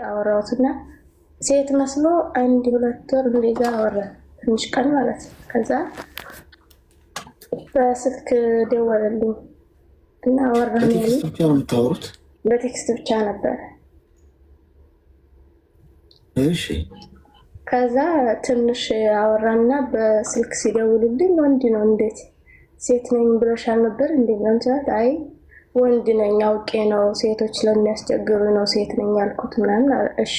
አወራሁትና ሴት መስሎ 1-2 ወር እንደዛ አወራ ትንሽ ቀን ማለት ነው። ከዛ በስልክ ደወለልኝ እና አወራን። በቴክስት ብቻ ነበር። እሺ ከዛ ትንሽ አወራና በስልክ ሲደውልልኝ ወንድ ነው እንዴት ሴት ነኝ ብለሻል ነበር እንዴ? ማለት አይ ወንድ ነኝ አውቄ ነው ሴቶች ስለሚያስቸግሩ ነው ሴት ነኝ ያልኩት ምናምን። እሺ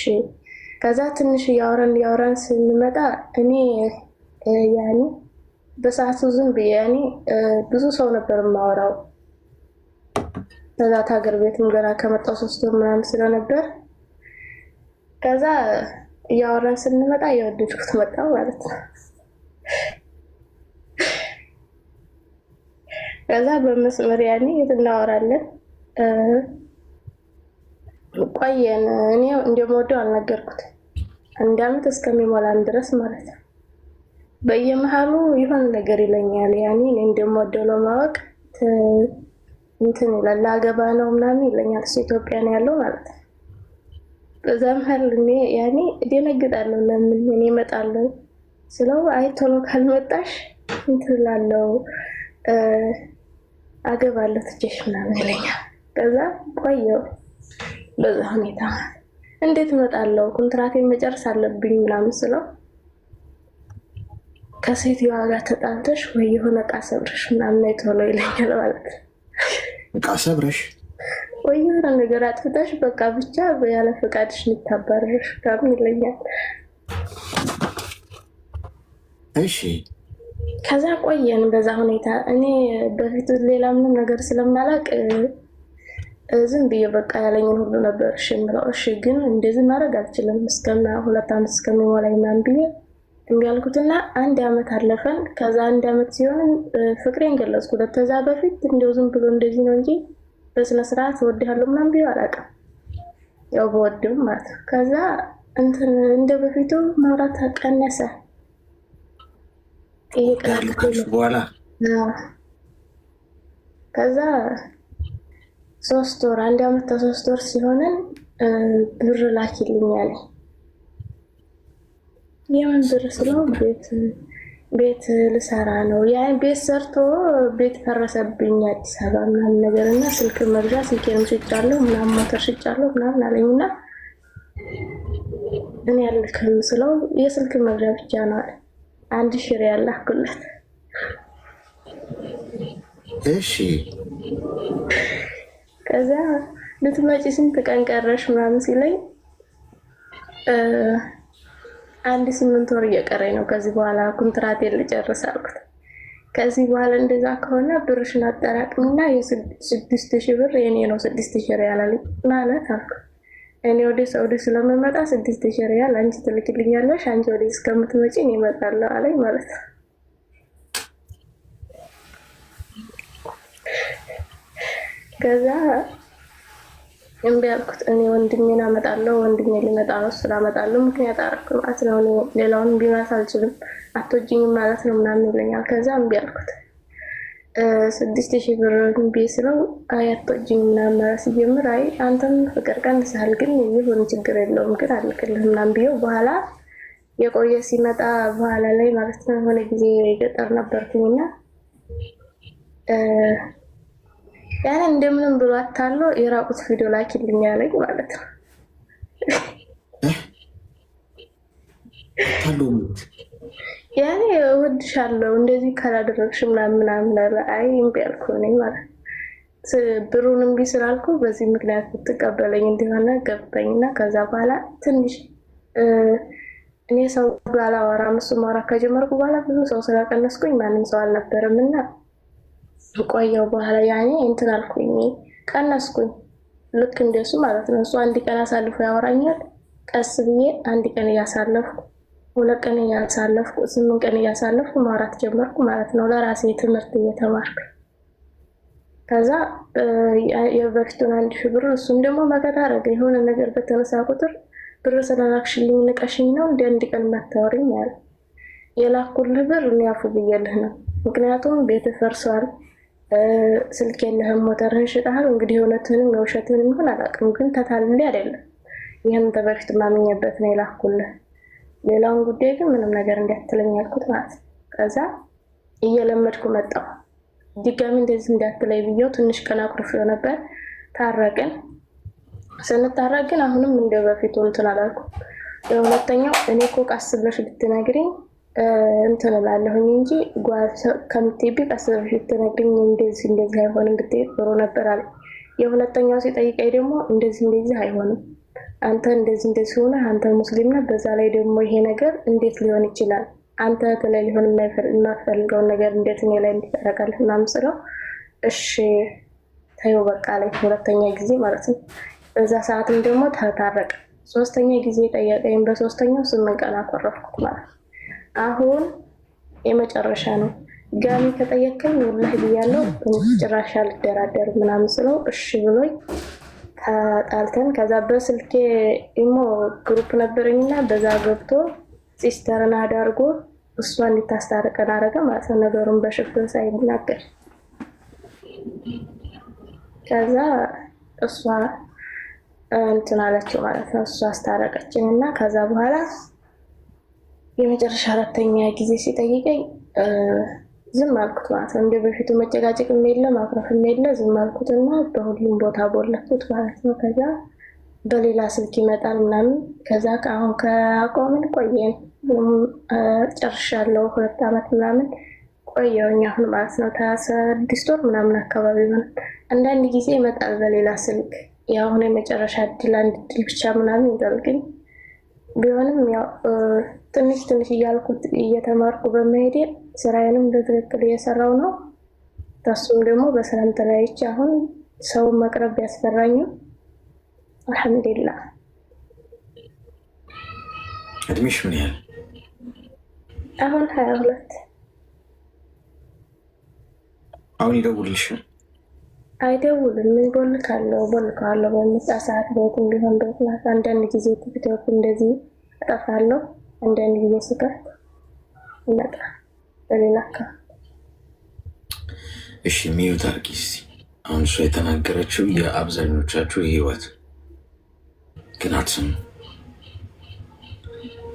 ከዛ ትንሽ ያወራን ስንመጣ እኔ ያኔ በሰዓቱ ዝም ብዬ ያኔ ብዙ ሰው ነበር የማወራው። ከዛ ሀገር ቤትም ገና ከመጣሁ 3 ወር ምናምን ስለነበር ከዛ ያወራን ስንመጣ የወደድኩት መጣው ማለት ነው። ከዛ በመስመር ያኔ እናወራለን ቆየን። እኔ እንደምወደው አልነገርኩትም 1 ዓመት እስከሚሞላን ድረስ ማለት ነው። በየመሃሉ ይሆን ነገር ይለኛል። ያኔ እኔ እንደምወደው ለማወቅ እንትን ይላል ላገባ ነው ምናምን ይለኛል። እሱ ኢትዮጵያ ነው ያለው ማለት ነው። በዛ መሃል እኔ ያኔ ደነግጣለሁ። ለምን እኔ እመጣለሁ ስለው አይ ቶሎ ካልመጣሽ እንትን እላለሁ አገባለሁ ትቼሽ ምናምን ይለኛል። ከዛ ቆየው በዛ ሁኔታ እንዴት እመጣለሁ ኮንትራቴን መጨረስ አለብኝ ምናምን ስለው ከሴትዮዋ ጋር ተጣልተሽ ወይ የሆነ ዕቃ ሰብረሽ ምናምን ቶሎ ይለኛል ማለት ነው። ዕቃ ሰብረሽ ወይ የሆነ ነገር አጥፍተሽ በቃ ብቻ ያለ ፈቃድሽ ልታባረርሽ ምናምን ይለኛል። እሺ ከዛ ቆየን በዛ ሁኔታ። እኔ በፊት ሌላ ምንም ነገር ስለማላውቅ ዝም ብዬ በቃ ያለኝን ሁሉ ነበር እሺ የምለው። እሺ ግን እንደዚህ ማድረግ አልችልም እስከና 2 ዓመት እስከሚሞላኝ ምናምን ብዬ እምቢ አልኩትና 1 ዓመት አለፈን። ከዛ 1 ዓመት ሲሆን ፍቅሬን ገለጽኩለት። ከዛ በፊት እንደው ዝም ብሎ እንደዚህ ነው እንጂ በስነ ስርዓት እወድሃለሁ ምናምን ብዬ አላውቅም። ያው በወድም ማለት ነው። ከዛ እንትን እንደ በፊቱ ማውራት ቀነሰ። በኋላ ከዛ 3 ወር 1 ዓመት ከ3 ወር ሲሆንን ብር ላኪልኝ አለኝ። የምን ብር ስለው ቤት ልሰራ ነው። ያን ቤት ሰርቶ ቤት ፈረሰብኝ አዲስ አበባ ምናምን ነገር እና ስልክ መግዣ ስልኬንም ሽጫለሁ ምናምን ሞተር ሽጫለሁ ምናምን አለኝና እኔ ያልክም ስለው የስልክ መግዣ ብቻ ነው አለ። 1000 ሪያል ላኩለት። እሺ ከዛ ልትመጪ ስንት ቀን ቀረሽ ምናምን ሲለኝ 8 ወር እየቀረኝ ነው ከዚህ በኋላ ኮንትራቴን ልጨርስ አልኩት። ከዚህ በኋላ እንደዛ ከሆነ ብርሽን አጠራቅምና የ6000 ብር የኔ ነው 6000 ሪያል አለኝ ማለት አልኩ። እኔ ወደ ሳውዲ ስለምመጣ 6000 ሪያል አንቺ ትልኪልኛለሽ፣ አንቺ ወደ እስከምትመጪ እኔ እመጣለሁ አለኝ ማለት ነው። ከዛ እምቢ አልኩት። እኔ ወንድሜን አመጣለሁ፣ ወንድሜ ሊመጣ ነው ስላመጣለሁ ምክንያት አደረኩ ማለት ነው። እኔ ሌላውን እምቢ ማለት አልችልም፣ አትወጂኝም ማለት ነው ምናምን ይለኛል። ከዛ እምቢ አልኩት። 6000 ብር እምቢ ስለው አይ አትወጂኝም ምናምን ማለት ሲጀምር አይ አንተም ፍቅር ቀንሰሃል ግን ይሁን ችግር የለውም ግን አልክልህም ምናምን ብዬው በኋላ የቆየ ሲመጣ በኋላ ላይ ማለት ነው የሆነ ጊዜ ገጠር ነበርኩኝና ያን እንደምንም ብሎ አታሎ የራቁት ቪዲዮ ላኪልኝ አለኝ ማለት ነው። ያኔ እወድሻለሁ እንደዚህ ካላደረግሽ ምናምን አይ እምቢ አልኩ ነኝ ማለት ነው። ብሩን እምቢ ስላልኩ በዚህ ምክንያት ትቀበለኝ እንደሆነ ገባኝና ከዛ በኋላ ትንሽ እኔ ሰው ጋር አላወራም። እሱ ማውራት ከጀመርኩ በኋላ ብዙ ሰው ስለቀነስኩኝ ማንም ሰው አልነበረምና ቆየው በኋላ ያኔ እንትን አልኩኝ ቀነስኩኝ። ልክ እንደሱ ማለት ነው። እሱ 1 ቀን አሳልፎ ያወራኛል። ቀስ ብዬ 1 ቀን እያሳለፍኩ 2 ቀን እያሳለፍኩ 8 ቀን እያሳለፍኩ ማውራት ጀመርኩ ማለት ነው። ለራሴ ትምህርት እየተማርኩ ከዛ የበፊቱን 1000 ብር እሱም ደግሞ መከታ አደረገ። የሆነ ነገር በተነሳ ቁጥር ብር ስለላክሽልኝ ንቀሽኝ ነው እንደ 1 ቀን ማታወሪኝ ያለ የላኩልህ ብር እኔ አፉ ብዬልህ ነው። ምክንያቱም ቤት ፈርሷል፣ ስልክ የለህም፣ ሞተርህን ሽጠሃል። እንግዲህ እውነትህንም የውሸትህንም ይሁን አላውቅም፣ ግን ተታልሌ አይደለም ይህን በፊት ማምኜበት ነው የላኩልህ። ሌላውን ጉዳይ ግን ምንም ነገር እንዳትለኝ ያልኩት ማለት ነው። ከዛ እየለመድኩ መጣሁ። ድጋሚ እንደዚህ እንዳትለይ ብየው ትንሽ ቀን አኩርፌው ነበር። ታረቅን። ስንታረቅ ግን አሁንም እንደ በፊቱ እንትን አላልኩም። የሁለተኛው እኔ እኮ ቀስ ብለሽ ብትነግሪኝ እንትን እላለሁኝ እንጂ ከምትሄቢ ቀስ ብለሽ ብትነግሪኝ እንደዚህ አይሆንም ብትሄድ ጥሩ ነበር አለ። የሁለተኛው ሲጠይቀኝ ደግሞ እንደዚህ አይሆንም፣ አንተ እንደዚህ ሆነ፣ አንተ ሙስሊም ነህ፣ በዛ ላይ ደግሞ ይሄ ነገር እንዴት ሊሆን ይችላል? አንተ ከላይ ሊሆን የማትፈልገውን ነገር እንዴት እኔ ላይ እንዲጠረቃለህ ምናምን ስለው እሺ ተይው በቃ ላይ ሁለተኛ ጊዜ ማለት ነው። በዛ ሰዓትም ደግሞ ተታረቀ። ሶስተኛ ጊዜ ጠየቀኝ። በሶስተኛው 8 ቀን አኮረፍኩት ማለት ነው። አሁን የመጨረሻ ነው። ጋሚ ከጠየቀኝ ወላሂ ብያለሁ ጭራሽ አልደራደር ምናምን ስለው እሺ ብሎኝ ተጣልተን ከዛ በስልኬ ኢሞ ግሩፕ ነበረኝና በዛ ገብቶ ሲስተርና አዳርጎ እሷ እንድታስታርቀን አደረገ ማለት ነው። ነገሩን በሽፍን ሳይናገር ከዛ እሷ እንትን አለችው ማለት ነው። እሷ አስታረቀችን እና ከዛ በኋላ የመጨረሻ አራተኛ ጊዜ ሲጠይቀኝ ዝም አልኩት ማለት ነው። እንደ በፊቱ መጨቃጨቅም የለ ማኩረፍም የለ ዝም አልኩትና በሁሉም ቦታ ቦለኩት ማለት ነው። ከዛ በሌላ ስልክ ይመጣል ምናምን። ከዛ አሁን ከአቆምን ቆየን ጨርሻለሁ 2 ዓመት ምናምን ቆየሁኝ አሁን ማለት ነው። 6 ወር ምናምን አካባቢ ሆነ። አንዳንድ ጊዜ ይመጣል በሌላ ስልክ። ያው አሁን የመጨረሻ አንድ እድል ብቻ ምናምን ይላል። ግን ቢሆንም ያው ትንሽ እያልኩት እየተማርኩ በመሄዴ ስራዬንም በትክክል እየሰራው ነው። ታሱም ደግሞ በሰላም ተለያይቼ አሁን ሰውን መቅረብ ቢያስፈራኝም አልሐምዱሊላህ። እድሜሽ ምን ያህል? አሁን 22። አሁን ይደውልልሻል? አይደውልም። ምን ቦልካለሁ በምሳ ሰዓት ቤትም ቢሆን በክላስ አንዳንድ ጊዜ ቲክቶክ እንደዚህ እጠፋለሁ። አንዳንድ ጊዜ ስከፍት ይመጣል በሌላ አካባቢ። እሺ ሚዩት አድርጊ እስኪ። አሁን እሷ የተናገረችው የአብዛኞቻችሁ የህይወት ግን አትስሙ።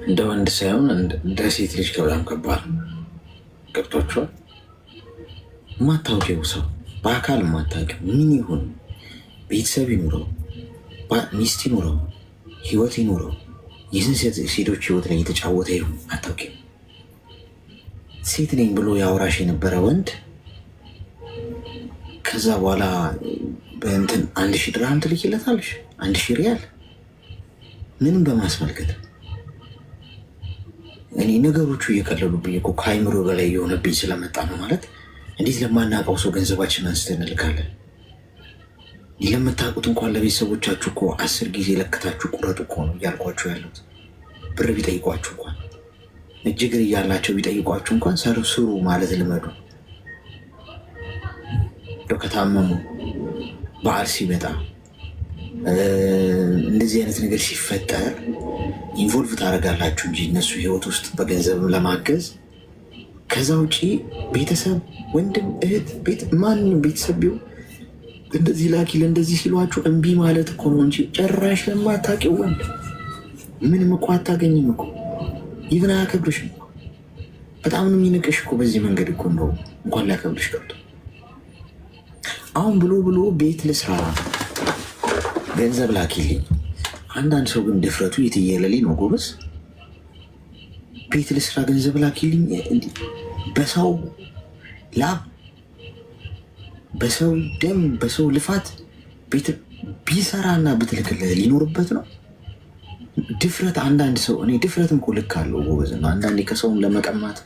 እንደ ወንድ ሳይሆን እንደ ሴት ልጅ በጣም ከባድ ገብቷችኋል? የማታውቂው ሰው በአካል የማታውቂው ምን ይሁን ቤተሰብ ይኑረው ሚስት ይኑረው ህይወት ይኑረው የስንት ሴቶች ህይወት ላይ የተጫወተ ይሁን አታውቂም። ሴት ነኝ ብሎ ያወራሽ የነበረ ወንድ ከዛ በኋላ በእንትን 1000 ድርሃም ትልኪለታለሽ፣ 1000 ሪያል ምንም በማስመልከት እኔ ነገሮቹ እየቀለሉብኝ እኮ ከአይምሮ በላይ የሆነብኝ ስለመጣ ነው። ማለት እንዴት ለማናውቀው ሰው ገንዘባችን አንስተን እንልካለን? ለምታውቁት እንኳን ለቤተሰቦቻችሁ እኮ 10 ጊዜ ለክታችሁ ቁረጡ እኮ ነው እያልኳችሁ ያሉት። ብር ቢጠይቋችሁ እንኳን እጅግር እያላቸው ቢጠይቋችሁ እንኳን ስሩ ማለት ልመዱ። ከታመሙ በዓል ሲመጣ እንደዚህ አይነት ነገር ሲፈጠር ኢንቮልቭ ታደርጋላችሁ እንጂ እነሱ ህይወት ውስጥ በገንዘብም ለማገዝ። ከዛ ውጪ ቤተሰብ፣ ወንድም፣ እህት፣ ማንም ቤተሰብ ቢሆን እንደዚህ ላኪል እንደዚህ ሲሏችሁ እምቢ ማለት እኮ ነው እንጂ ጭራሽ ለማታውቂው ወንድ ምንም እኮ አታገኝም እኮ። ይብን አያከብርሽም። በጣም ነው የሚንቅሽ እኮ በዚህ መንገድ እኮ እንደው እንኳን ሊያከብርሽ ቀርቶ አሁን ብሎ ቤት ልስራ ገንዘብ ላኪልኝ። አንዳንድ ሰው ግን ድፍረቱ የትየለሌ ነው ጎበዝ። ቤት ልስራ ገንዘብ ላኪልኝ። በሰው ላብ፣ በሰው ደም፣ በሰው ልፋት ቤት ቢሰራና ብትልክልህ ሊኖርበት ነው ድፍረት። አንዳንድ ሰው እኔ ድፍረትም እኮ ልክ አለው ጎበዝ ነው። አንዳንዴ ከሰውም ለመቀማት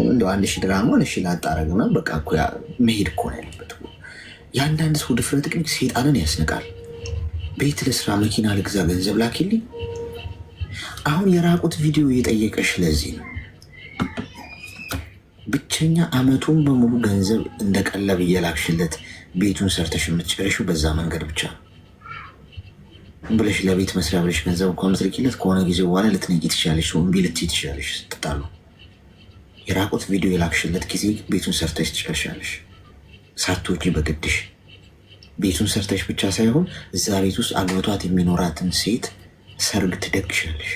እንደው 1000 ድርሃም ሆነ ላጣረግና በቃ እኮ መሄድ እኮ ነው ያለበት። የአንዳንድ ሰው ድፍረት ግን ሴጣንን ያስንቃል። ቤት ልስራ፣ መኪና ልግዛ፣ ገንዘብ ላኪልኝ። አሁን የራቁት ቪዲዮ የጠየቀሽ ለዚህ ነው። ብቸኛ አመቱን በሙሉ ገንዘብ እንደ ቀለብ እየላክሽለት ቤቱን ሰርተሽ የምትጨርሺው በዛ መንገድ ብቻ ብለሽ ለቤት መስሪያ ብለሽ ገንዘብ እንኳ ምትልኪለት ከሆነ ጊዜ በኋላ ልትነቂ ትችላለሽ፣ እምቢ ልትይ ትችላለሽ ስትጣሉ። የራቁት ቪዲዮ የላክሽለት ጊዜ ቤቱን ሰርተሽ ትጨርሻለሽ ሳትወጪ በግድሽ። ቤቱን ሰርተሽ ብቻ ሳይሆን እዛ ቤት ውስጥ አግብቷት የሚኖራትን ሴት ሰርግ ትደግሻለሽ።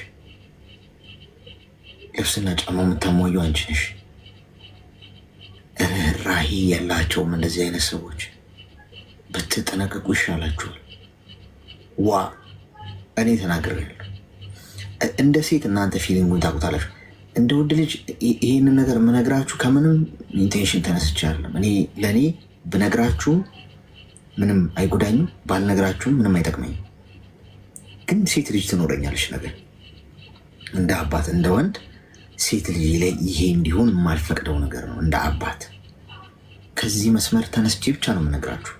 ልብስና ጫማ የምታሟየው አንቺ ነሽ። ራሂ የላቸውም እንደዚህ አይነት ሰዎች። ብትጠነቀቁ ይሻላችኋል። ዋ እኔ ተናግሬያለሁ። እንደ ሴት እናንተ ፊሊንጉን ታውቁታላችሁ። እንደ ወንድ ልጅ ይህንን ነገር የምነግራችሁ ከምንም ኢንቴንሽን ተነስቼ አይደለም። እኔ ለእኔ ብነግራችሁም ምንም አይጎዳኝም፣ ባልነግራችሁም ምንም አይጠቅመኝም። ግን ሴት ልጅ ትኖረኛለች ነገር እንደ አባት እንደ ወንድ ሴት ልጅ ላይ ይሄ እንዲሆን የማልፈቅደው ነገር ነው። እንደ አባት ከዚህ መስመር ተነስቼ ብቻ ነው የምነግራችሁ።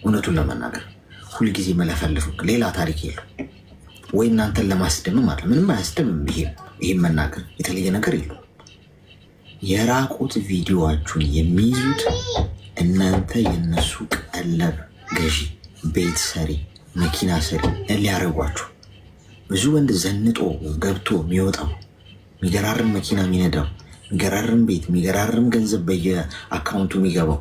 እውነቱን ለመናገር ሁልጊዜ መለፈልፉ ሌላ ታሪክ የለው ወይ እናንተን ለማስደምም አለ ምንም አያስደምም። ይሄም መናገር የተለየ ነገር የለው። የራቁት ቪዲዮዋችሁን የሚይዙት እናንተ የነሱ ቀለብ ገዢ፣ ቤት ሰሪ፣ መኪና ሰሪ ሊያደርጓችሁ። ብዙ ወንድ ዘንጦ ገብቶ የሚወጣው የሚገራርም መኪና የሚነዳው የሚገራርም ቤት የሚገራርም ገንዘብ በየአካውንቱ የሚገባው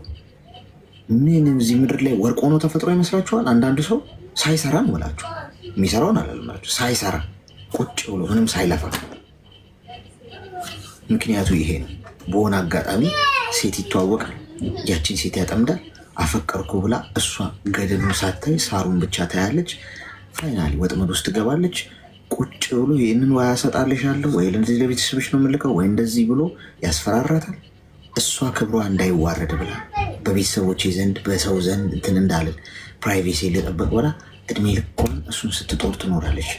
ምንም እዚህ ምድር ላይ ወርቅ ሆኖ ተፈጥሮ ይመስላችኋል? አንዳንዱ ሰው ሳይሰራ ሞላችሁ የሚሰራውን አላልምላችሁ ሳይሰራ ቁጭ ብሎ ምንም ሳይለፋ። ምክንያቱ ይሄ ነው። በሆነ አጋጣሚ ሴት ይተዋወቃል፣ ያችን ሴት ያጠምዳል። አፈቀርኩ ብላ እሷ ገደሉን ሳታይ ሳሩን ብቻ ታያለች። ፋይናሊ ወጥመድ ውስጥ ትገባለች። ቁጭ ብሎ ይህንን ወይ ያሰጣልሻለሁ ወይ ለዚህ ለቤተሰቦች ነው የምልከው ወይ እንደዚህ ብሎ ያስፈራራታል። እሷ ክብሯ እንዳይዋረድ ብላ በቤተሰቦች ዘንድ በሰው ዘንድ እንትን እንዳልል ፕራይቬሲ ልጠበቅ ብላ እድሜ ልኳን እሱን ስትጦር ትኖራለች።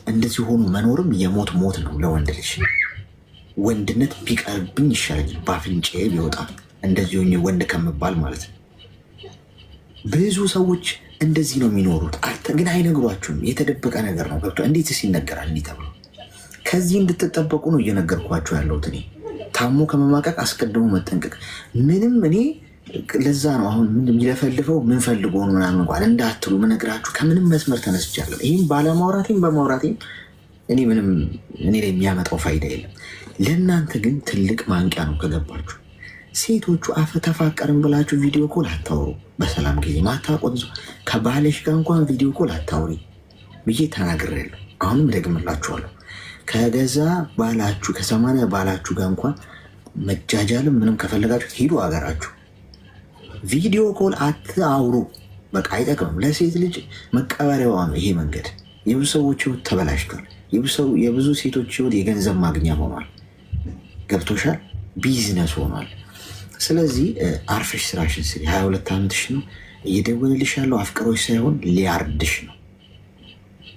እንደዚህ ሆኖ መኖርም የሞት ሞት ነው ለወንድ ልጅ። ወንድነት ቢቀርብኝ ይሻለኛል በአፍንጫዬ ቢወጣ እንደዚህ ሆኜ ወንድ ከምባል ማለት ነው። ብዙ ሰዎች እንደዚህ ነው የሚኖሩት። ግን አይነግሯችሁም። የተደበቀ ነገር ነው። ገብቶ እንዴትስ ይነገራል? እንዲህ ተብሎ ከዚህ እንድትጠበቁ ነው እየነገርኳችሁ ያለሁት። እኔ ታሞ ከመማቀቅ አስቀድሞ መጠንቀቅ ምንም እኔ ለዛ ነው አሁን የሚለፈልፈው ምን ፈልጎ ነው ምናምን እንኳን እንዳትሉ ምነግራችሁ ከምንም መስመር ተነስቻለሁ። ይህም ባለማውራቴም በማውራቴም ምንም እኔ ላይ የሚያመጣው ፋይዳ የለም። ለእናንተ ግን ትልቅ ማንቂያ ነው ከገባችሁ። ሴቶቹ ተፋቀርን ብላችሁ ቪዲዮ ኮል አታውሩ። በሰላም ጊዜ ማታቆት ከባለሽ ጋር እንኳን ቪዲዮ ኮል አታውሪ ብዬ ተናግሬያለሁ። አሁንም ደግምላችኋለሁ። ከገዛ ባላችሁ ከ80 ባላችሁ ጋር እንኳን መጃጃልም ምንም ከፈለጋችሁ ሂዱ አገራችሁ። ቪዲዮ ኮል አታውሩ። በቃ አይጠቅምም። ለሴት ልጅ መቀበሪያዋ ነው ይሄ መንገድ። የብዙ ሰዎች ህይወት ተበላሽቷል። የብዙ ሴቶች ህይወት የገንዘብ ማግኛ ሆኗል። ገብቶሻል? ቢዝነስ ሆኗል። ስለዚህ አርፈሽ ስራሽን ስሪ። 22 ዓመትሽ ነው። እየደወለልሽ ያለው አፍቅሮች ሳይሆን ሊያርድሽ ነው።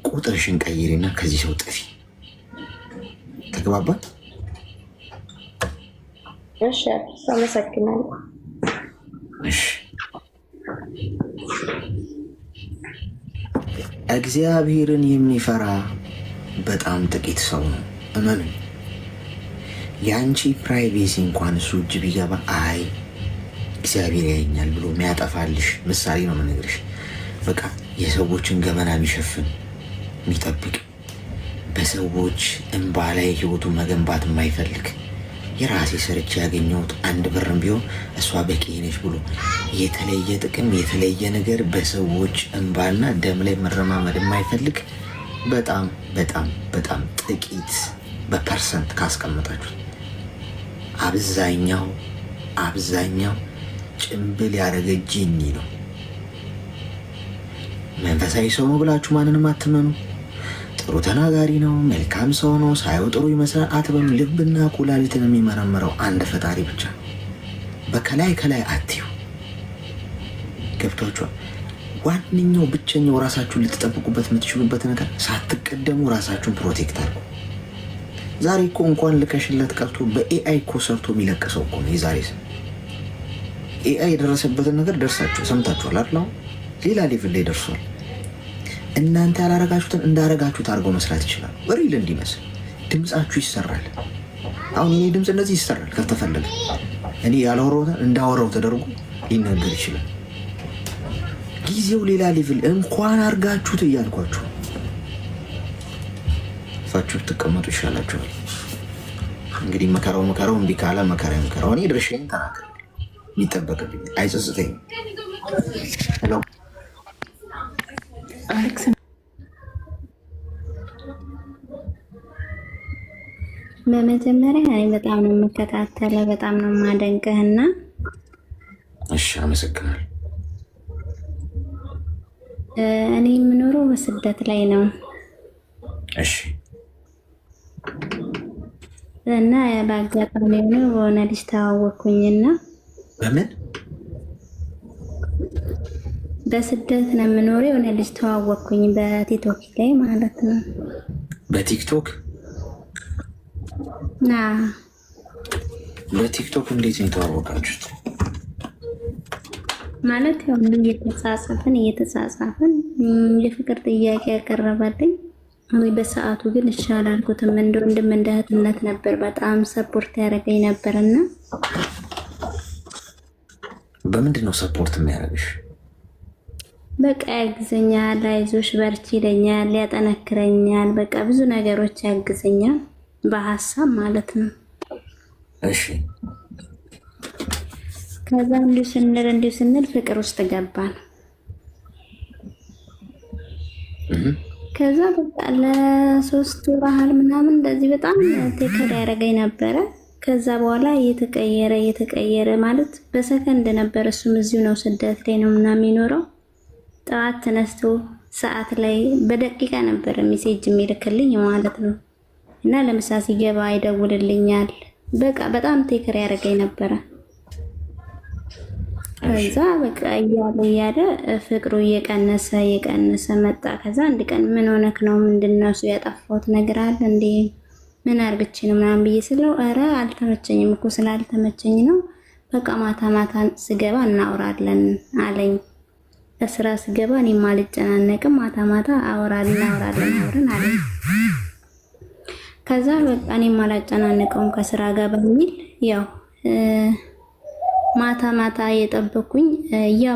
ቁጥርሽን ቀይሪና ከዚህ ሰው ጥፊ። ተግባባን? እሺ፣ አመሰግናለሁ። እሺ፣ እግዚአብሔርን የሚፈራ በጣም ጥቂት ሰው ነው። እመኑ። የአንቺ ፕራይቬሲ እንኳን እሱ እጅ ቢገባ አይ እግዚአብሔር ያየኛል ብሎ የሚያጠፋልሽ ምሳሌ ነው የምነግርሽ። በቃ የሰዎችን ገመና የሚሸፍን የሚጠብቅ በሰዎች እንባ ላይ ህይወቱን መገንባት የማይፈልግ የራሴ ሰርቼ ያገኘሁት አንድ ብርም ቢሆን እሷ በቂ ነች ብሎ የተለየ ጥቅም የተለየ ነገር በሰዎች እንባና ደም ላይ መረማመድ የማይፈልግ በጣም በጣም በጣም ጥቂት በፐርሰንት ካስቀመጣችሁት አብዛኛው ጭምብል ያደረገ ጂኒ ነው። መንፈሳዊ ሰው ነው ብላችሁ ማንንም አትመኑ። ጥሩ ተናጋሪ ነው፣ መልካም ሰው ነው፣ ሳየው ጥሩ ይመስላል አትበሉ። ልብና ኩላሊትን የሚመረምረው አንድ ፈጣሪ ብቻ። በከላይ አትዩ። ገብቷችኋል? ዋነኛው ብቸኛው ራሳችሁን ልትጠብቁበት የምትችሉበት ነገር ሳትቀደሙ ራሳችሁን ፕሮቴክት አድርጉ። ዛሬ እኮ እንኳን ልከሽለት ቀርቶ በኤአይ እኮ ሰርቶ የሚለቀሰው እኮ ነው የዛሬ ሰው። ኤአይ የደረሰበትን ነገር ደርሳችሁ ሰምታችኋል አይደል? ሌላ ሌቭል ላይ ደርሷል። እናንተ ያላረጋችሁትን እንዳረጋችሁት አድርገው መስራት ይችላል። ሪል እንዲመስል ድምፃችሁ ይሰራል። አሁን እኔ ድምፅ እንደዚህ ይሰራል ከተፈለገ። እኔ ያላወራሁትን እንዳወራው ተደርጎ ሊነገር ይችላል። ጊዜው ሌላ ሌቭል እንኳን አርጋችሁት እያልኳችሁ ፋችሁ ትቀመጡ ይሻላችኋል። እንግዲህ መከራው እምቢ ካለ መከራው እኔ ድርሻዬን ተናገር የሚጠበቅብኝ አይጸጽተኝም። በመጀመሪያ እኔ በጣም ነው የምከታተለው፣ በጣም ነው የማደንቅህና እሺ፣ አመሰግናለሁ። እኔ የምኖረው በስደት ላይ ነው። እሺ። እና በአጋጣሚ ሆኖ በሆነ ልጅ ተዋወቅኩኝና በምን በስደት ነው የምኖረው። የሆነ ልጅ ተዋወቅኩኝ በቲክቶክ ላይ ማለት ነው። በቲክቶክ በቲክቶክ እንዴት ነው የተዋወቃችሁት? ማለት ያው እየተጻጻፍን የፍቅር ጥያቄ ያቀረበልኝ። እኔ በሰዓቱ ግን እሺ አላልኩትም። እንደ ወንድም እንደ እህትነት ነበር። በጣም ሰፖርት ያደረገኝ ነበርና። በምንድን ነው ሰፖርት የሚያደርግሽ? በቃ ያግዘኛል፣ አይዞሽ በርቺ ይለኛል፣ ያጠነክረኛል። በቃ ብዙ ነገሮች ያግዘኛል፣ በሀሳብ ማለት ነው። እሺ። ከዛ እንዲሁ ስንል ፍቅር ውስጥ ገባን። ከዛ በቃ ለ3 ወር ያህል ምናምን እንደዚህ በጣም ቴከር ያደረገኝ ነበረ። ከዛ በኋላ እየተቀየረ ማለት በሰከንድ ነበር። እሱም እዚሁ ነው፣ ስደት ላይ ነው ምናምን የሚኖረው። ጠዋት ተነስቶ ሰዓት ላይ በደቂቃ ነበር ሜሴጅ የሚልክልኝ ማለት ነው። እና ለምሳ ሲገባ ይደውልልኛል። በቃ በጣም ቴከር ያደረገኝ ነበረ። ከዛ በቃ እያለ ፍቅሩ እየቀነሰ መጣ። ከዛ አንድ ቀን ምን ሆነክ ነው? ምንድነው እሱ ያጠፋሁት ነገር አለ እንዴ? ምን አርግቼ ነው ምናምን ብዬ ስለው ኧረ አልተመቸኝም እኮ ስላልተመቸኝ ነው። በቃ ማታ ስገባ እናወራለን አለኝ። ለስራ ስገባ እኔም አልጨናነቅም፣ ማታ እናወራለን አብረን አለኝ። ከዛ በቃ እኔም አላጨናነቀውም ከስራ ጋር በሚል ያው ማታ እየጠበኩኝ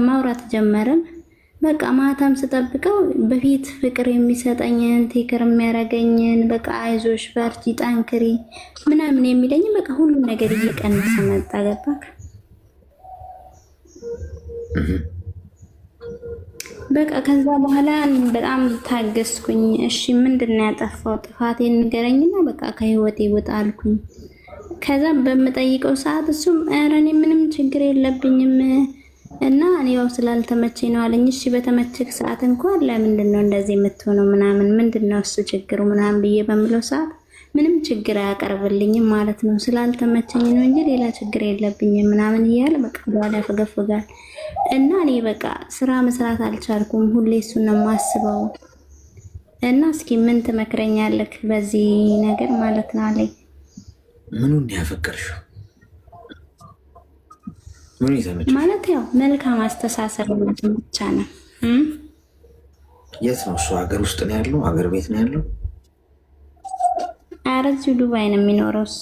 ማውራት ጀመርን። በቃ ማታም ስጠብቀው በፊት ፍቅር የሚሰጠኝን ቴክር የሚያደርገኝን በቃ አይዞሽ በርቺ ጠንክሪ ምናምን የሚለኝ በቃ ሁሉም ነገር እየቀነሰ መጣ። ገባክ? በቃ ከዛ በኋላ በጣም ታገስኩኝ። እሺ ምንድነው ያጠፋው? ጥፋቴን ንገረኝና በቃ ከህይወቴ ውጣ አልኩኝ። ከዛ በምጠይቀው ሰዓት እሱም ኧረ እኔ ምንም ችግር የለብኝም እና እኔ ያው ስላልተመቸኝ ነው አለኝ። እሺ በተመቸክ ሰዓት እንኳን ለምንድን ነው እንደዚህ የምትሆነው ምናምን ምንድነው እሱ ችግሩ ምናምን ብዬ በምለው ሰዓት ምንም ችግር አያቀርብልኝም ማለት ነው። ስላልተመቸኝ ነው እንጂ ሌላ ችግር የለብኝም ምናምን እያለ በቃ በኋላ ያፈገፍጋል። እና እኔ በቃ ስራ መስራት አልቻልኩም። ሁሌ እሱን ነው የማስበው። እና እስኪ ምን ትመክረኛለህ በዚህ ነገር ማለት ነው አለኝ። ምኑን ያፈቀርሽው? ምን ይተመች ማለት ያው መልካም አስተሳሰብ ብቻ ነው። የት ነው እሱ? ሀገር ውስጥ ነው ያለው? ሀገር ቤት ነው ያለው? ኧረ እዚሁ ዱባይ ነው የሚኖረው እሱ።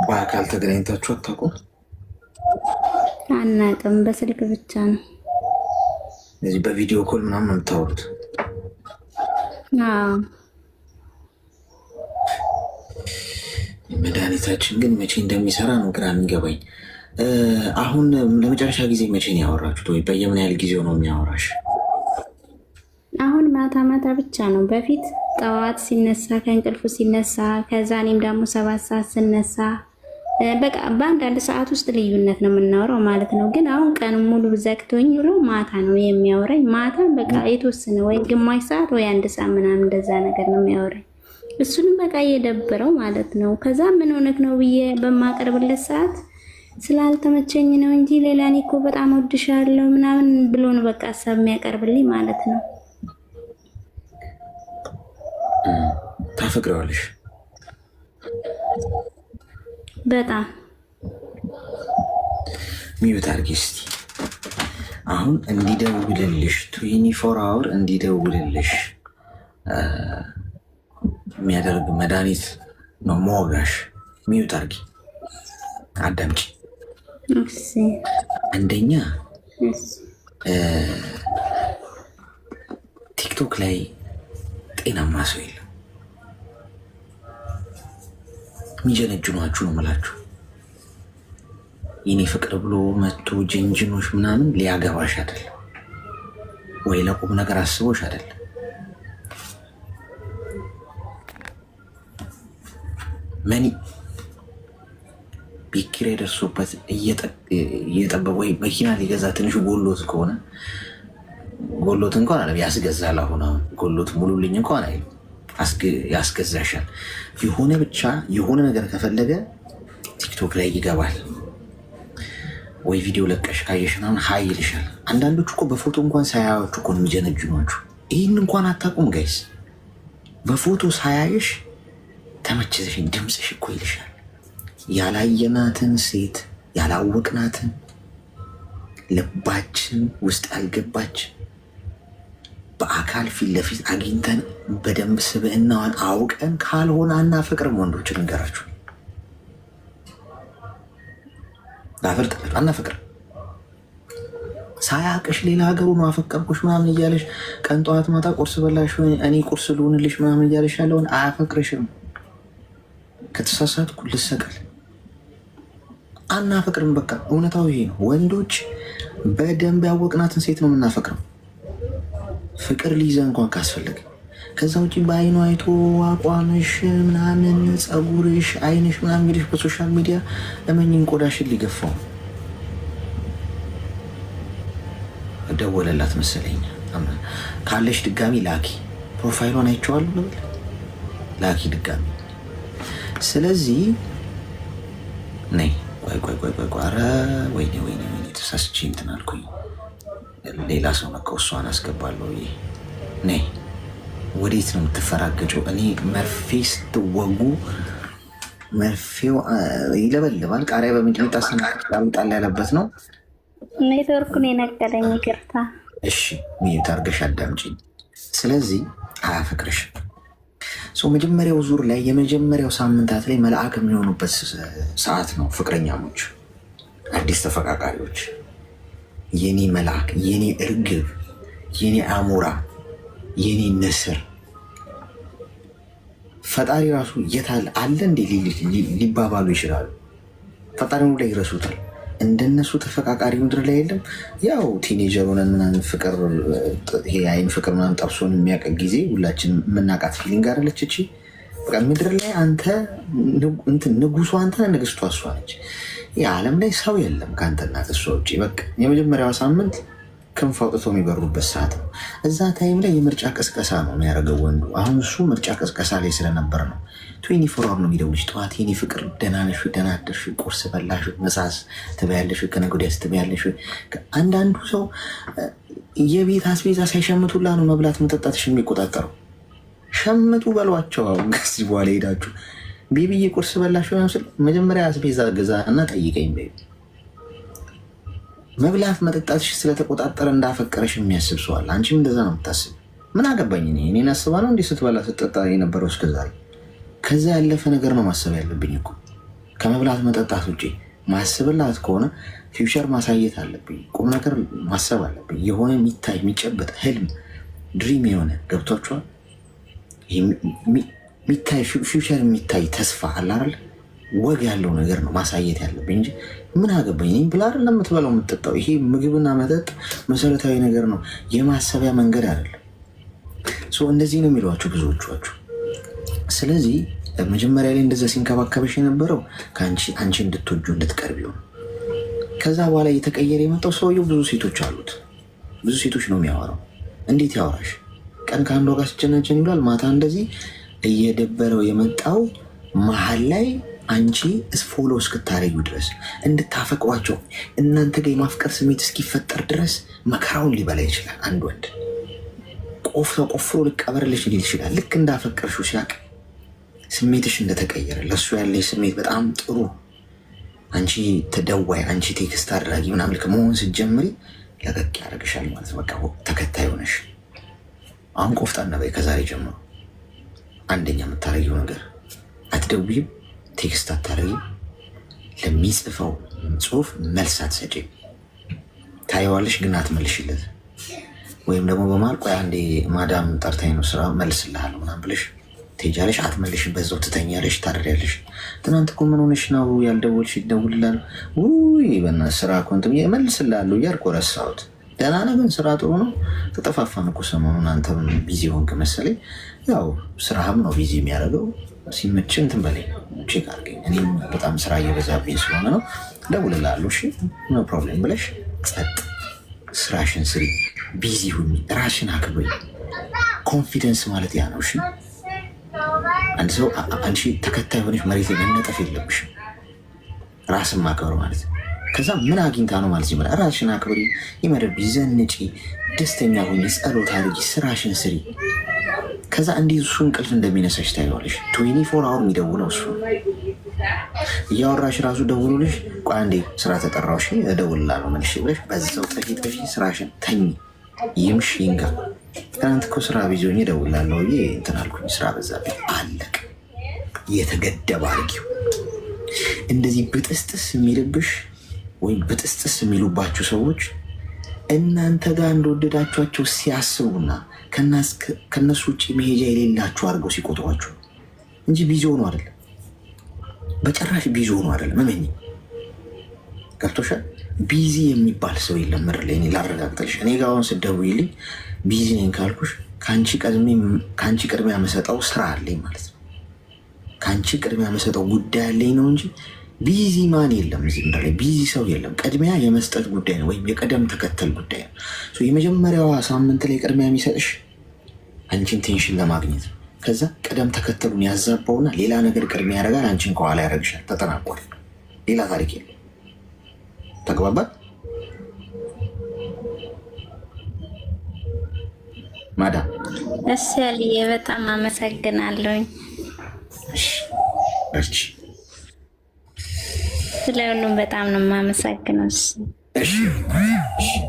በአካል ተገናኝታችሁ አታውቁም? አናውቅም፣ በስልክ ብቻ ነው። እዚህ በቪዲዮ ኮል ምናምን ነው የምታወሩት? አዎ። መድኃኒታችን ግን መቼ እንደሚሰራ ነው ግራ የሚገባኝ። አሁን ለመጨረሻ ጊዜ መቼ ነው ያወራችሁት? ወይ በየምን ያህል ጊዜው ነው የሚያወራሽ? አሁን ማታ ብቻ ነው። በፊት ጠዋት ሲነሳ ከእንቅልፉ ሲነሳ፣ ከዛ እኔም ደግሞ 7 ሰዓት ስነሳ፣ በቃ በአንዳንድ ሰዓት ውስጥ ልዩነት ነው የምናወራው ማለት ነው። ግን አሁን ቀን ሙሉ ዘግቶኝ ብሎ ማታ ነው የሚያወራኝ። ማታ በቃ የተወሰነ ወይ ግማሽ ሰዓት ወይ 1 ሰዓት ምናምን እንደዛ ነገር ነው የሚያወራኝ። እሱንም በቃ እየደበረው ማለት ነው። ከዛ ምን ሆነክ ነው ብዬ በማቀርብለት ሰዓት ስላልተመቸኝ ነው እንጂ ሌላ እኔ እኮ በጣም ወድሻለሁ ምናምን ብሎ ነው በቃ ሀሳብ የሚያቀርብልኝ ማለት ነው። ታፈቅረዋለሽ? በጣም ሚዩት አድርጊ እስቲ። አሁን እንዲደውልልሽ 24 አወር እንዲደውልልሽ የሚያደርግ መድኃኒት ነው መወጋሽ። ሚዩት አድርጊ፣ አዳምጪ። አንደኛ ቲክቶክ ላይ ጤናማ ሰው የለም። የሚጀነጅኗችሁ ነው የምላችሁ። የኔ ፍቅር ብሎ መቶ ጅንጅኖች ምናምን ሊያገባሽ አይደለም፣ ወይ ለቁም ነገር አስቦሽ አይደለም። መኒ ቤት ኪራይ ደርሶበት እየጠበበ ወይ መኪና ሊገዛ ትንሽ ጎሎት ከሆነ ጎሎት እንኳን አለ ያስገዛል። አሁን ጎሎት ሙሉልኝ እንኳን አይልም፣ ያስገዛሻል። የሆነ ብቻ የሆነ ነገር ከፈለገ ቲክቶክ ላይ ይገባል ወይ ቪዲዮ ለቀሽ ካየሽናን ሀይ ይልሻል። አንዳንዶች እኮ በፎቶ እንኳን ሳያዩአችሁ እኮ የሚጀነጅኗችሁ። ይህን እንኳን አታውቁም ጋይስ። በፎቶ ሳያይሽ ተመችዘሽኝ ድምፅሽ እኮ ይልሻል። ያላየናትን ሴት ያላወቅናትን ልባችን ውስጥ ያልገባች በአካል ፊት ለፊት አግኝተን በደንብ ስብዕናዋን አውቀን ካልሆነ አናፈቅርም። ወንዶች ልንገራችሁ፣ አናፈቅርም። ሳያቅሽ ሌላ ሀገሩ ነው አፈቀርኩሽ ምናምን እያለሽ ቀን ጠዋት ማታ ቁርስ በላሽ እኔ ቁርስ ልሆንልሽ ምናምን እያለሽ ያለውን አያፈቅርሽም። ከተሳሳትኩ ልሰቀል። አናፈቅርም። በቃ እውነታው ይሄ ነው። ወንዶች በደንብ ያወቅናትን ሴት ነው የምናፈቅረው፣ ፍቅር ሊይዘ እንኳን ካስፈለገ። ከዛ ውጭ በአይኑ አይቶ አቋምሽ ምናምን ፀጉርሽ አይንሽ ምናምን እንግዲህ በሶሻል ሚዲያ ለመኝን ቆዳሽን ሊገፋው ደወለላት መሰለኝ። ካለሽ ድጋሚ ላኪ፣ ፕሮፋይሏን አይቼዋለሁ ልበል፣ ላኪ ድጋሚ። ስለዚህ ነይ ቆይ ኧረ ወይኔ ተሳስቼ እንትን አልኩኝ። ሌላ ሰው ነካው፣ እሷን አስገባለሁ። ነይ ወዴት ነው የምትፈራገጨው? እኔ መርፌ ስትወጉ መርፌው ይለበልባል። ቃሪያ በሚጥሚጣ ጣል ያለበት ነው። ኔትወርኩን የነቀለኝ ይቅርታ። እሺ ሚዩት አድርገሽ አዳምጪኝ። ስለዚህ አያፈቅርሽም። መጀመሪያው ዙር ላይ የመጀመሪያው ሳምንታት ላይ መልአክ የሚሆኑበት ሰዓት ነው። ፍቅረኛሞች፣ አዲስ ተፈቃቃሪዎች፣ የኔ መልአክ፣ የኔ እርግብ፣ የኔ አሞራ፣ የኔ ንስር፣ ፈጣሪ ራሱ የታል አለ እንዴ ሊባባሉ ይችላሉ። ፈጣሪው ላይ ይረሱታል። እንደነሱ ተፈቃቃሪ ምድር ላይ የለም። ያው ቲኔጀር ሆነን ምናምን ፍቅር ይሄ አይን ፍቅር ምናምን ጠብሶን የሚያውቅ ጊዜ ሁላችን የምናውቃት ፊሊንግ አለች እቺ በቃ ምድር ላይ አንተ ንጉሱ አንተ ንግስቷ እሷ ነች። የዓለም ላይ ሰው የለም ከአንተና ከእሷ ውጭ። በቃ የመጀመሪያው ሳምንት ክንፍ አውጥቶ የሚበሩበት ሰዓት ነው። እዛ ታይም ላይ የምርጫ ቅስቀሳ ነው የሚያደርገው ወንዱ። አሁን እሱ ምርጫ ቅስቀሳ ላይ ስለነበር ነው 24 አወር ነው የሚደውልሽ። ጠዋት የኔ ፍቅር ደህና ነሽ? ደህና አደርሽ? ቁርስ በላሽ? ምሳስ ትበያለሽ? ከነገ ወዲያስ ትበያለሽ? አንዳንዱ ሰው የቤት አስቤዛ ሳይሸምቱላ ነው መብላት መጠጣትሽ የሚቆጣጠረው። ሸምቱ በሏቸው። አሁን ከዚህ በኋላ ሄዳችሁ ቤቢዬ ቁርስ በላሽ ስል መጀመሪያ አስቤዛ ገዛ እና ጠይቀኝ በይ። መብላት መጠጣትሽ ስለተቆጣጠረ እንዳፈቀረሽ የሚያስብ ሰው አለ። አንቺም እንደዛ ነው የምታስብ። ምን አገባኝ እኔን አስባ ነው እንዲህ ስትበላ ስትጠጣ የነበረው እስከዛሬ። ከዛ ያለፈ ነገር ነው ማሰብ ያለብኝ እኮ ከመብላት መጠጣት ውጭ። ማስብላት ከሆነ ፊውቸር ማሳየት አለብኝ። ቁም ነገር ማሰብ አለብኝ። የሆነ የሚታይ የሚጨበጥ ህልም ድሪም የሆነ ገብቷችኋል? የሚታይ ፊውቸር የሚታይ ተስፋ አለ አይደል? ወግ ያለው ነገር ነው ማሳየት ያለብኝ እንጂ ምን አገባኝ እኔም ብላ አይደለም የምትበላው የምትጠጣው። ይሄ ምግብና መጠጥ መሰረታዊ ነገር ነው፣ የማሰቢያ መንገድ አይደለም። እንደዚህ ነው የሚሏችሁ ብዙዎቻችሁ። ስለዚህ መጀመሪያ ላይ እንደዛ ሲንከባከበሽ የነበረው አንቺ እንድትወጁ እንድትቀርቢው ነው። ከዛ በኋላ እየተቀየረ የመጣው ሰውየው ብዙ ሴቶች አሉት። ብዙ ሴቶች ነው የሚያወራው። እንዴት ያወራሽ? ቀን ከአንዷ ጋር ሲጨናጨን ይውላል። ማታ እንደዚህ እየደበረው የመጣው መሀል ላይ አንቺ ፎሎ እስክታረዩ ድረስ እንድታፈቅሯቸው እናንተ ጋር የማፍቀር ስሜት እስኪፈጠር ድረስ መከራውን ሊበላ ይችላል። አንድ ወንድ ቆፍሮ ልቀበርልሽ ሊል ይችላል። ልክ እንዳፈቀርሽው ሲያቅ ስሜትሽ እንደተቀየረ ለእሱ ያለሽ ስሜት በጣም ጥሩ፣ አንቺ ተደዋይ፣ አንቺ ቴክስት አድራጊ ምናምን ልክ መሆን ስትጀምሪ ለቀቅ ያደርግሻል ማለት ነው። በቃ ተከታይ ሆነሽ አሁን ቆፍጣና በይ። ከዛሬ ጀምሮ አንደኛ የምታረጊው ነገር አትደውይም፣ ቴክስት አታረጊም፣ ለሚጽፈው ጽሁፍ መልስ አትሰጪም። ታየዋለሽ ግን አትመልሽለት። ወይም ደግሞ በማል ቆይ አንዴ ማዳም ጠርታኝ ነው ስራ መልስልሃለሁ ምናምን ብለሽ ትሄጃለሽ፣ አትመልሽም፣ በዛው ትተኛለሽ፣ ታድሪያለሽ። ትናንት እኮ ምን ሆነሽ ነው ያልደወልሽ? ይደውልልሃል። ውይ በእናትህ ስራ ኮንትም መልስልሃለሁ እያልኩ ረሳሁት። ደህና ነህ ግን ስራ ጥሩ ነው? ተጠፋፋን እኮ ሰሞኑን። አንተም ቢዚ ሆንክ መሰለኝ። ያው ስራህም ነው ቢዚ የሚያደርገው። ሲመችህ እንትን በለኝ፣ ቼክ አድርገኝ። እኔም በጣም ስራ እየበዛብኝ ስለሆነ ነው። እደውልልሃለሁ። እሺ ኖ ፕሮብሌም ብለሽ ጸጥ ስራሽን ስሪ፣ ቢዚ ሁኚ፣ ራስሽን አክብሪ። ኮንፊደንስ ማለት ያ ነው። እሺ አንድ ሰው አንቺ ተከታይ ሆነሽ መሬት ላይ መነጠፍ የለብሽም። ራስን ማክበር ማለት ከዛ ምን አግኝታ ነው ማለት ይመጣ። ራስሽን አክብሪ፣ ይመረብ፣ ዘንጪ፣ ደስተኛ ሁኚ፣ ጸሎት አድርጊ፣ ስራሽን ስሪ። ከዛ እንዲህ እሱ እንቅልፍ እንደሚነሳሽ ታይዋለሽ። 24 አወር የሚደውለው እሱ እያወራሽ ራሱ ደውሎልሽ ቆይ አንዴ ስራ ተጠራሁሽ እደውልልሃለሁ መልሼ ብለሽ በዛው ጠፊ ስራሽን ተኝ። ይምሽ ይንጋ። ትናንት እኮ ስራ ቢዚ ሆኜ እደውልልሃለሁ ብዬ እንትን አልኩኝ፣ ስራ በዛብኝ። አለቅ። የተገደበ አድርጊው። እንደዚህ ብጥስጥስ የሚልብሽ ወይም ብጥስጥስ የሚሉባችሁ ሰዎች እናንተ ጋር እንደወደዳችኋቸው ሲያስቡና ከነሱ ውጭ መሄጃ የሌላችሁ አድርገው ሲቆጥሯችሁ እንጂ ቢዚ ሆኖ አይደለም። በጭራሽ ቢዚ ሆኖ አይደለም። እመኝ። ገብቶሻል? ቢዚ የሚባል ሰው የለም ምድር ላይ። እኔ ላረጋግጥልሽ። እኔ ጋር አሁን ስትደውይልኝ ቢዚ ነኝ ካልኩሽ ከአንቺ ቅድሚያ መሰጠው ስራ አለኝ ማለት ነው። ከአንቺ ቅድሚያ መሰጠው ጉዳይ አለኝ ነው እንጂ ቢዚ ማን የለም እዚህ ምድር ላይ። ቢዚ ሰው የለም። ቅድሚያ የመስጠት ጉዳይ ነው፣ ወይም የቅደም ተከተል ጉዳይ ነው። የመጀመሪያዋ ሳምንት ላይ ቅድሚያ የሚሰጥሽ አንቺን ቴንሽን ለማግኘት ነው። ከዛ ቅደም ተከተሉን ያዛባውና ሌላ ነገር ቅድሚያ ያደርጋል፣ አንቺን ከኋላ ያደርግሻል። ተጠናቋል። ሌላ ታሪክ የለም። ተግባባል? ማዳም እሺ አልዬ፣ በጣም አመሰግናለሁኝ። እሺ ስለሁሉም በጣም ነው የማመሰግነው። እሺ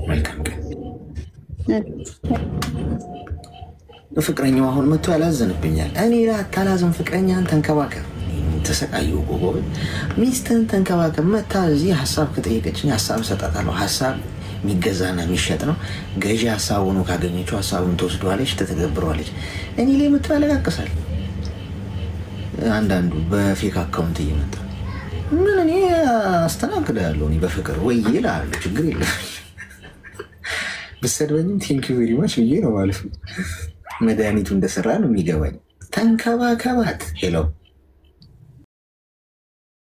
መልካም ቀን። ፍቅረኛው አሁን መጥቶ ያላዘንብኛል። እኔ ላታላዝን ፍቅረኛን ተንከባከብ። ተሰቃየው ጎጎብ ሚስትን ተንከባከብ። መታ እዚህ ሀሳብ ከጠየቀችኝ ሀሳብ እሰጣታለሁ። ሀሳብ የሚገዛና የሚሸጥ ነው። ገዢ ሀሳቡን ካገኘችው ሀሳቡን ትወስደዋለች፣ ትተገብረዋለች። እኔ ላይ መጥቶ ያለቃቅሳል። አንዳንዱ በፌክ አካውንት እየመጣ ምን እኔ አስተናግዳለሁ። እኔ በፍቅር ወይ ይላሉ፣ ችግር የለም። ብሰድበኝም ቴንኪው ቬሪ ማች ብዬ ነው ማለት ነው። መድኃኒቱ እንደሰራ ነው የሚገባኝ። ተንከባከባት። ሄሎ